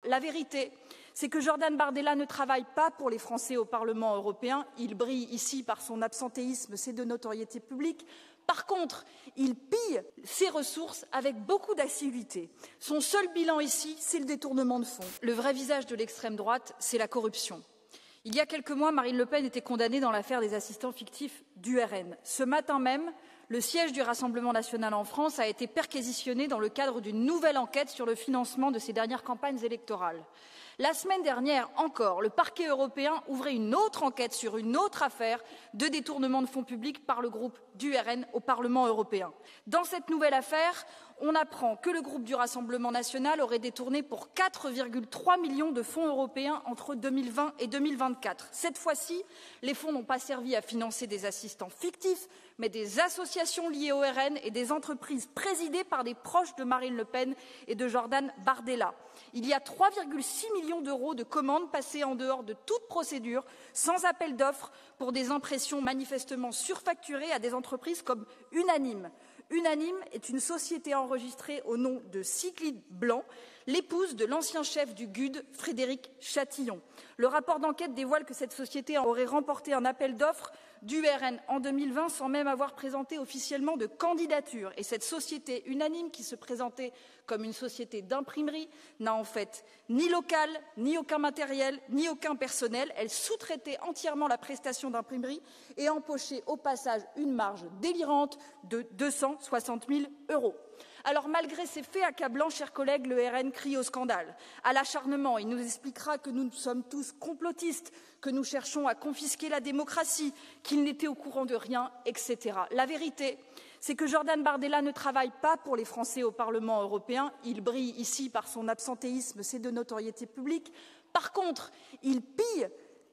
La vérité, c'est que Jordan Bardella ne travaille pas pour les Français au Parlement européen. Il brille ici par son absentéisme, c'est de notoriété publique. Par contre, il pille ses ressources avec beaucoup d'assiduité. Son seul bilan ici, c'est le détournement de fonds. Le vrai visage de l'extrême droite, c'est la corruption. Il y a quelques mois, Marine Le Pen était condamnée dans l'affaire des assistants fictifs du RN. Ce matin même, le siège du Rassemblement national en France a été perquisitionné dans le cadre d'une nouvelle enquête sur le financement de ses dernières campagnes électorales. La semaine dernière encore, le parquet européen ouvrait une autre enquête sur une autre affaire de détournement de fonds publics par le groupe du RN au Parlement européen. Dans cette nouvelle affaire, on apprend que le groupe du Rassemblement national aurait détourné pour 4,3 millions de fonds européens entre 2020 et 2024. Cette fois-ci, les fonds n'ont pas servi à financer des assistants fictifs, mais des associations liées au RN et des entreprises présidées par des proches de Marine Le Pen et de Jordan Bardella. Il y a 3,6 millions d'euros de commandes passées en dehors de toute procédure, sans appel d'offres, pour des impressions manifestement surfacturées à des entreprises comme Unanime. Unanime est une société enregistrée au nom de Cyclide Blanc, l'épouse de l'ancien chef du GUD, Frédéric Chatillon. Le rapport d'enquête dévoile que cette société aurait remporté un appel d'offres du RN en 2020 sans même avoir présenté officiellement de candidature. Et cette société Unanime, qui se présentait comme une société d'imprimerie, n'a en fait ni local, ni aucun matériel, ni aucun personnel. Elle sous-traitait entièrement la prestation d'imprimerie et empochait au passage une marge délirante de 260 000 €. Alors, malgré ces faits accablants, chers collègues, le RN crie au scandale, à l'acharnement. Il nous expliquera que nous sommes tous complotistes, que nous cherchons à confisquer la démocratie, qu'il n'était au courant de rien, etc. La vérité, c'est que Jordan Bardella ne travaille pas pour les Français au Parlement européen. Il brille ici par son absentéisme, c'est de notoriété publique. Par contre, il pille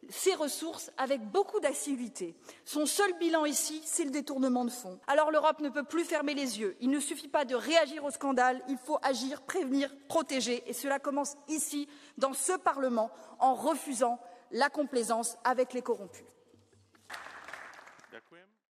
ses ressources avec beaucoup d'assiduité. Son seul bilan ici, c'est le détournement de fonds. Alors l'Europe ne peut plus fermer les yeux. Il ne suffit pas de réagir au scandale, il faut agir, prévenir, protéger. Et cela commence ici, dans ce Parlement, en refusant la complaisance avec les corrompus.